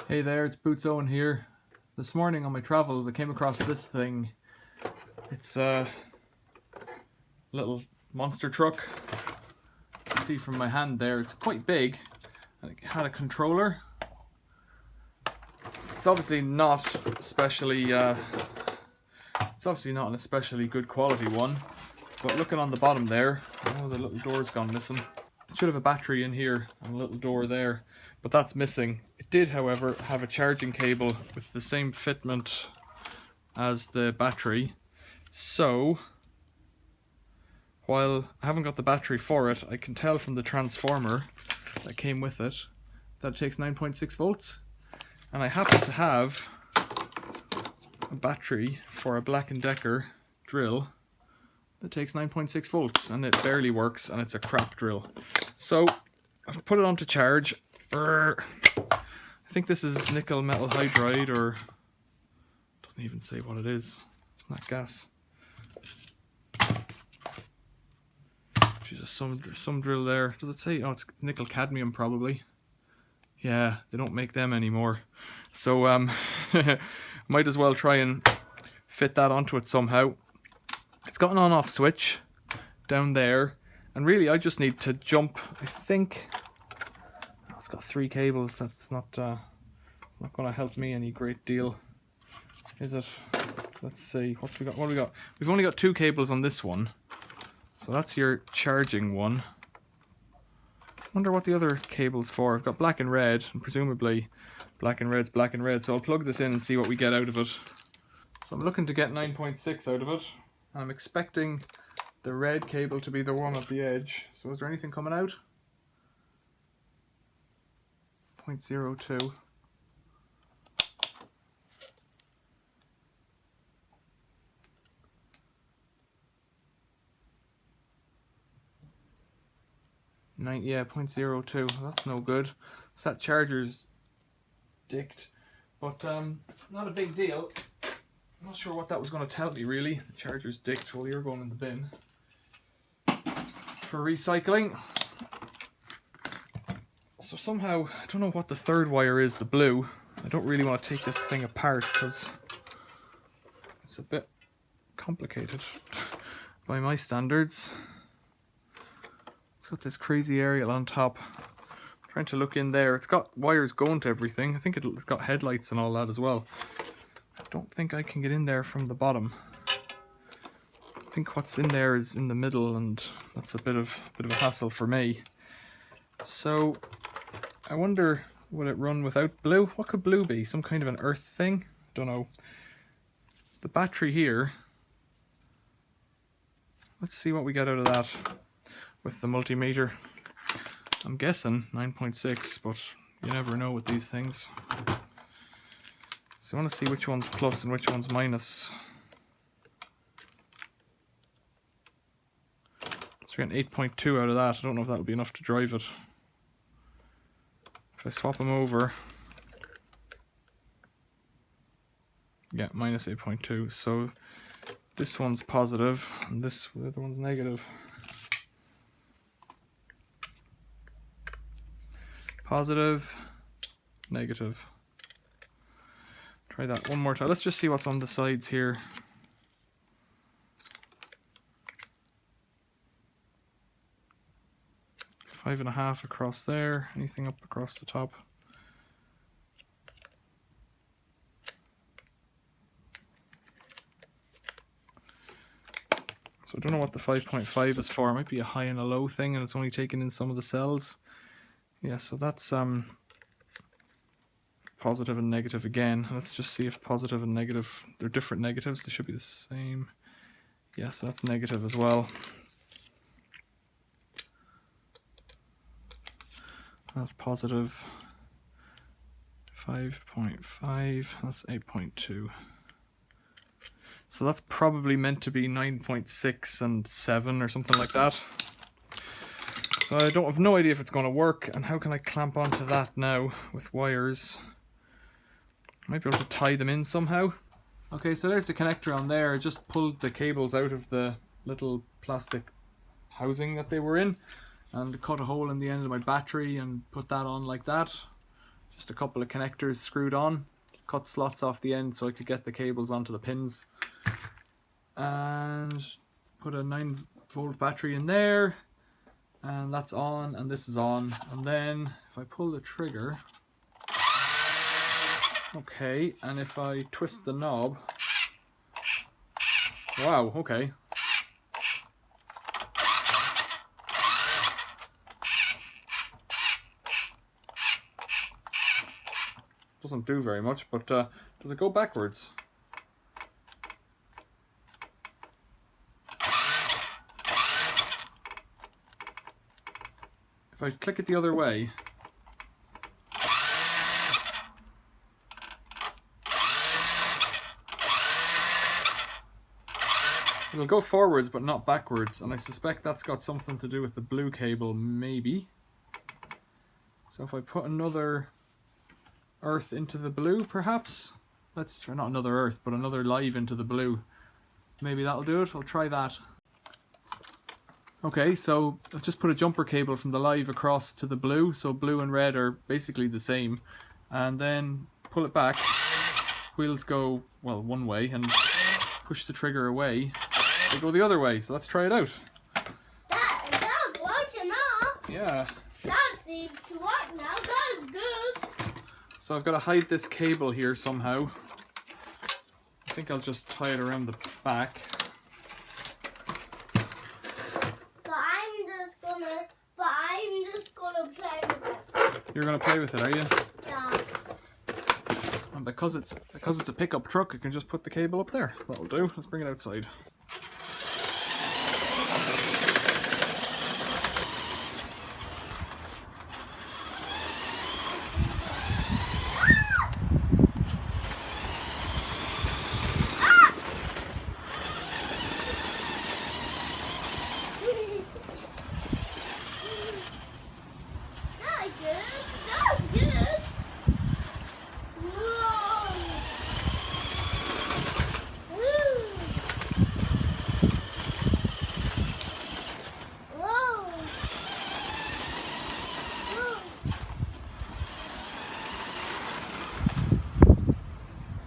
Hey there, it's Boots Owen here. This morning on my travels I came across this thing. It's a little monster truck. You can see from my hand there, it's quite big. It had a controller. It's obviously not especially an especially good quality one, but looking on the bottom there, oh, the little door's gone missing. It should have a battery in here and a little door there, but that's missing. It did, however, have a charging cable with the same fitment as the battery. So, while I haven't got the battery for it, I can tell from the transformer that came with it that it takes 9.6 volts. And I happen to have a battery for a Black & Decker drill that takes 9.6 volts, and it barely works, and it's a crap drill. So I've put it on to charge. I think this is nickel metal hydride, or doesn't even say what it is. It's not gas. Jesus, some drill there. Does it say? Oh, it's nickel cadmium probably. Yeah, they don't make them anymore. So might as well try and fit that onto it somehow. It's got an on-off switch down there, and really I just need to jump. I think it's got 3 cables. That's not it's not going to help me any great deal, is it? Let's see, what do we got? We've only got 2 cables on this one, so that's your charging one. Wonder what the other cable's for. I've got black and red, and presumably black and red's black and red, so I'll plug this in and see what we get out of it. So I'm looking to get 9.6 out of it. I'm expecting the red cable to be the one at the edge. So is there anything coming out? 0.02. Yeah, 0.02. That's no good. So that charger's dicked, but not a big deal. I'm not sure what that was going to tell me really. The charger's dicked. Well, you're going in the bin for recycling. So somehow, I don't know what the third wire is, the blue. I don't really want to take this thing apart because it's a bit complicated by my standards. It's got this crazy aerial on top. I'm trying to look in there. It's got wires going to everything. I think it's got headlights and all that as well. I don't think I can get in there from the bottom. I think what's in there is in the middle, and that's a bit of a hassle for me. So I wonder, would it run without blue? What could blue be? Some kind of an earth thing? Don't know. The battery here. Let's see what we get out of that with the multimeter. I'm guessing 9.6, but you never know with these things. So I want to see which one's plus and which one's minus. So we get 8.2 out of that. I don't know if that'll be enough to drive it. If I swap them over, yeah, minus 8.2. So this one's positive and the other one's negative. Positive, negative. Try that one more time. Let's just see what's on the sides here. Five and a half across there. Anything up across the top? So I don't know what the 5.5 is for. It might be a high and a low thing, and it's only taking in some of the cells. Yeah, so that's positive and negative again. Let's just see if positive and negative, they're different negatives. They should be the same. Yes, so that's negative as well. That's positive 5.5. That's 8.2. So that's probably meant to be 9.6 and 7 or something like that. So I have no idea if it's going to work, and how can I clamp onto that now with wires? I might be able to tie them in somehow. Okay, so there's the connector on there. I just pulled the cables out of the little plastic housing that they were in and cut a hole in the end of my battery and put that on like that. just a couple of connectors screwed on, cut slots off the end so I could get the cables onto the pins, and put a 9-volt battery in there, and that's on, and this is on. And then if I pull the trigger, okay, and if I twist the knob, wow, okay. Doesn't do very much, but does it go backwards? If I click it the other way, it'll go forwards but not backwards, and I suspect that's got something to do with the blue cable, maybe. So if I put another earth into the blue, perhaps? Let's try, not another earth, but another live into the blue. Maybe that'll do it. I'll try that. Okay, so I've just put a jumper cable from the live across to the blue, so blue and red are basically the same. And then pull it back. Wheels go, well, one way, and push the trigger away. They go the other way, so let's try it out. That's working now. Yeah. That seems to work now. That is good. So I've got to hide this cable here somehow. I think I'll just tie it around the back. But I'm just gonna play with it. You're gonna play with it, are you? Yeah. And because it's a pickup truck, I can just put the cable up there. That'll do. Let's bring it outside.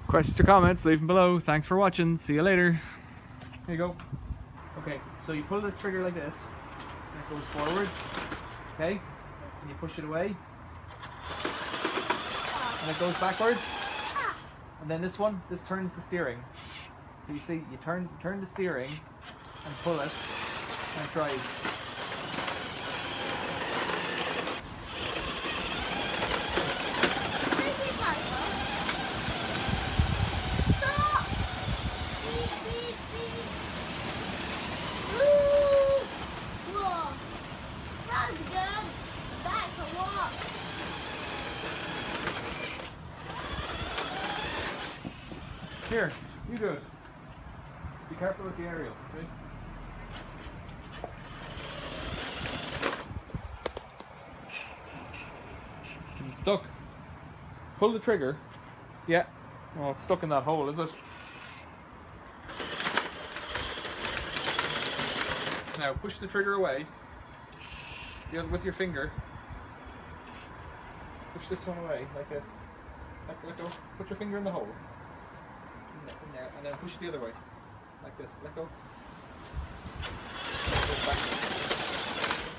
Questions or comments, leave them below. Thanks for watching. See you later. Here you go. Okay, so you pull this trigger like this, and it goes forwards. Okay, and you push it away, and it goes backwards. And then this turns the steering. So you see, you turn the steering and pull it, and it drives. Here, you do it. Be careful with the aerial, okay? Is it stuck? Pull the trigger. Yeah. Oh, it's stuck in that hole, is it? Now push the trigger away. With your finger. Push this one away, like this. Let go. Put your finger in the hole. In there, and then push it the other way, like this. Let go.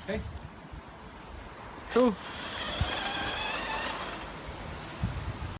Okay. Cool.